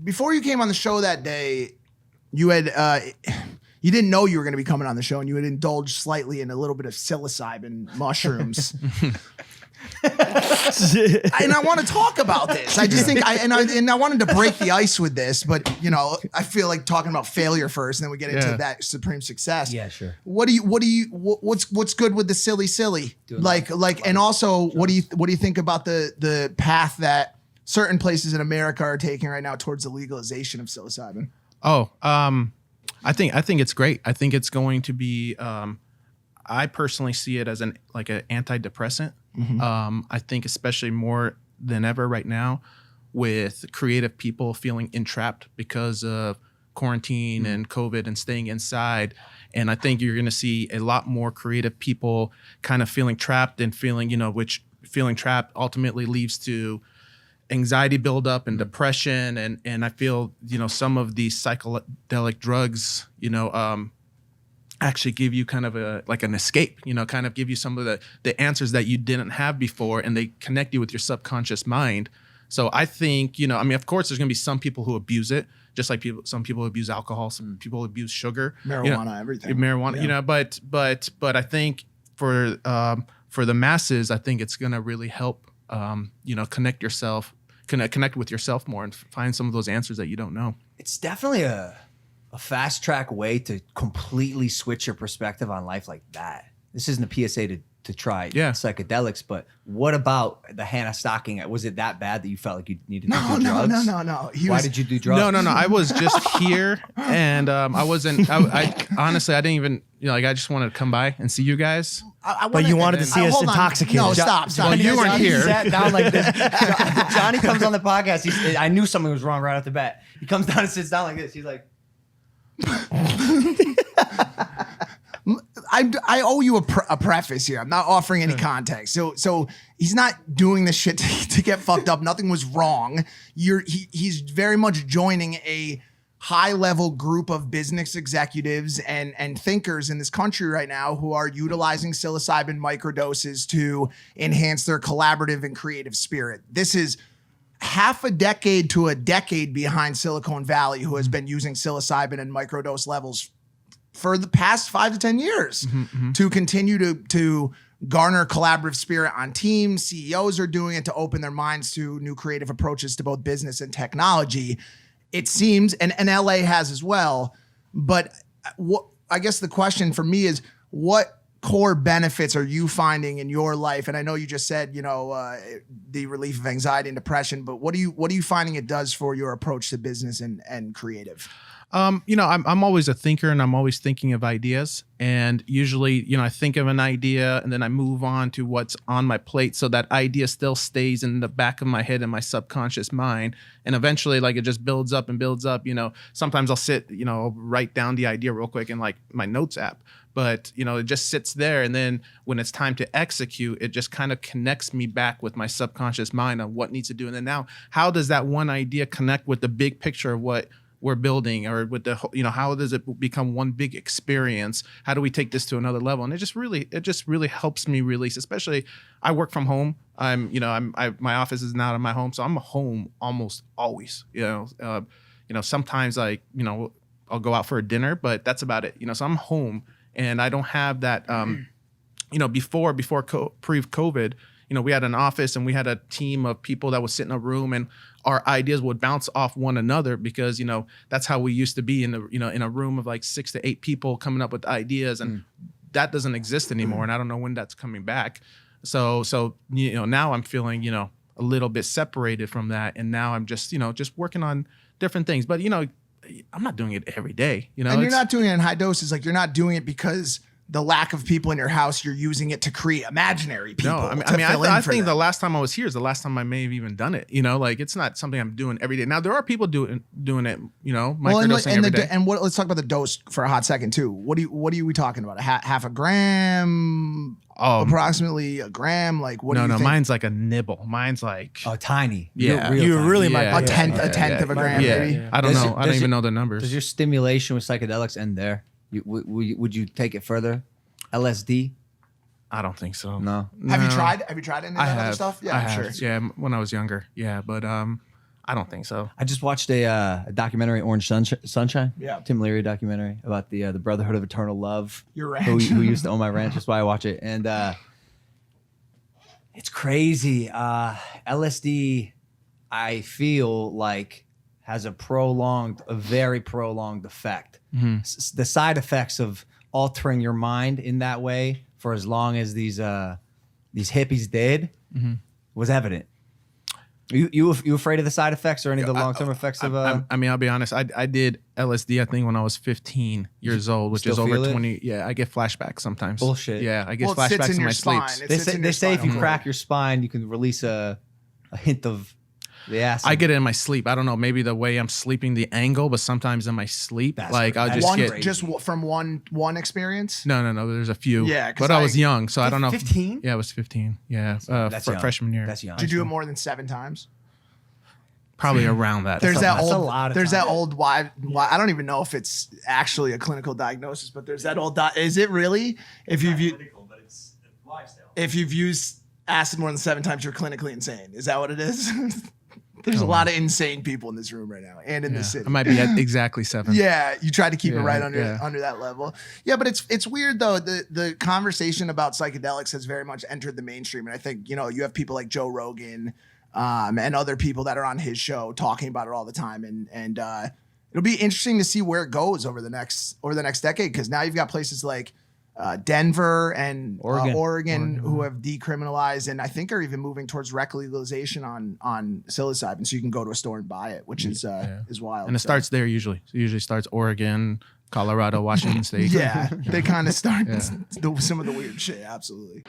Before you came on the show that day, you had you didn't know you were going to be coming on the show, and you had indulged slightly in a little bit of psilocybin mushrooms. And I want to talk about this. I just think I wanted to break the ice with this, but I feel like talking about failure first, and then we get into that supreme success. Yeah, sure. What's good with the silly? And also what do you think about the path that certain places in America are taking right now towards the legalization of psilocybin? I think it's great. I think it's going to be. I personally see it as an antidepressant. Mm-hmm. I think especially more than ever right now, with creative people feeling entrapped because of quarantine and COVID and staying inside. And I think you're going to see a lot more creative people kind of feeling trapped and feeling, which feeling trapped ultimately leads to anxiety buildup and depression. And I feel, some of these psychedelic drugs, actually give you kind of an escape, kind of give you some of the answers that you didn't have before, and they connect you with your subconscious mind. So I think, of course there's going to be some people who abuse it, just like some people abuse alcohol, some people abuse sugar, marijuana, everything. But I think for the masses, I think it's going to really help, connect with yourself more and find some of those answers that you don't know. It's definitely a fast track way to completely switch your perspective on life like that. This isn't a PSA to try psychedelics, but what about the Hannah Stocking? Was it that bad that you felt like you needed to do drugs? No. Why did you do drugs? No. I was just here, and I wasn't. I honestly, I didn't even. I just wanted to come by and see you guys. But you wanted to see us intoxicated. No, stop. Well, you weren't here. Sat down like this. Johnny comes on the podcast. I knew something was wrong right off the bat. He comes down and sits down like this. He's like. I owe you a preface here. I'm not offering any context. So he's not doing this shit to get fucked up. Nothing was wrong. He's very much joining a high level group of business executives and thinkers in this country right now who are utilizing psilocybin microdoses to enhance their collaborative and creative spirit. This is half a decade to a decade behind Silicon Valley, who has been using psilocybin and microdose levels for the past 5 to 10 years to continue to garner collaborative spirit on teams. CEOs are doing it to open their minds to new creative approaches to both business and technology. It seems, and LA has as well. But I guess the question for me is, what core benefits are you finding in your life? And I know you just said, the relief of anxiety and depression, but what are you finding it does for your approach to business and creative? I'm always a thinker, and I'm always thinking of ideas. And usually, I think of an idea and then I move on to what's on my plate. So that idea still stays in the back of my head and my subconscious mind. And eventually, it just builds up and builds up. Sometimes I'll sit, I'll write down the idea real quick in my notes app. But, it just sits there. And then when it's time to execute, it just kind of connects me back with my subconscious mind on what needs to do. And then now, how does that one idea connect with the big picture of what we're building, or with the, how does it become one big experience? How do we take this to another level? And it just really helps me release, especially I work from home. My office is not in my home. So I'm home almost always, sometimes I'll go out for a dinner, but that's about it. So I'm home, and I don't have that, before pre-COVID, we had an office and we had a team of people that would sit in a room, and our ideas would bounce off one another because, that's how we used to be in a room of 6 to 8 people coming up with ideas, and that doesn't exist anymore. And I don't know when that's coming back. So, now I'm feeling, a little bit separated from that. And now I'm just working on different things, but, I'm not doing it every day, And you're not doing it in high doses. You're not doing it because the lack of people in your house, you're using it to create imaginary people. No, I think the last time I was here is the last time I may have even done it. It's not something I'm doing every day. Now there are people doing it. Microdosing every day. And let's talk about the dose for a hot second too. What are we talking about? Half a gram? Approximately a gram? What do you think? Mine's like a nibble. Mine's tiny. Yeah, you really might a tenth of a gram. Yeah. Maybe. I don't know. I don't even know the numbers. Does your stimulation with psychedelics end there? Would you take it further? LSD? I don't think so. No. Have you tried? Have you tried any of that other stuff? Yeah, I I'm have. sure. Yeah, when I was younger. Yeah, but I don't think so. I just watched a documentary, Orange Sunshine. Yeah. Tim Leary documentary about the Brotherhood of Eternal Love. Your ranch. Who used to own my ranch. That's why I watch it. And it's crazy. LSD, I feel like, has a very prolonged effect. The side effects of altering your mind in that way for as long as these hippies did was evident. You afraid of the side effects or any of the long-term effects of? I mean, I'll be honest. I did LSD. I think when I was 15 years old, which is over 20. Yeah, I get flashbacks sometimes. Bullshit. Yeah, I get Well, it sits flashbacks in in your my spine. sleeps. They say if you crack your spine, you can release a hint of the acid. I get it in my sleep. I don't know, maybe the way I'm sleeping, the angle, but sometimes in my sleep, That's like I'll crazy. just get. Just from one experience. No. There's a few. Yeah, 'cause but I was young, so I don't know. 15? Yeah, I was 15. Yeah, That's young. freshman year. That's young. Did you do it more than 7 times? Probably around that. There's That's that a old. lot of There's time. that old. Why? I don't even know if it's actually a clinical diagnosis, but there's that old. Is it really? If you've used acid more than 7 times, you're clinically insane. Is that what it is? There's a lot of insane people in this room right now and in this city. I might be at exactly 7. Yeah, you tried to keep it right under yeah. that level. Yeah, but it's weird though. The conversation about psychedelics has very much entered the mainstream, and I think you have people like Joe Rogan and other people that are on his show talking about it all the time, and it'll be interesting to see where it goes over the next decade, because now you've got places like Denver and Oregon who have decriminalized and I think are even moving towards rec legalization on psilocybin, so you can go to a store and buy it, which is wild. And it starts there usually. So it usually starts Oregon, Colorado, Washington State. Yeah, they kind of start some of the weird shit. Absolutely.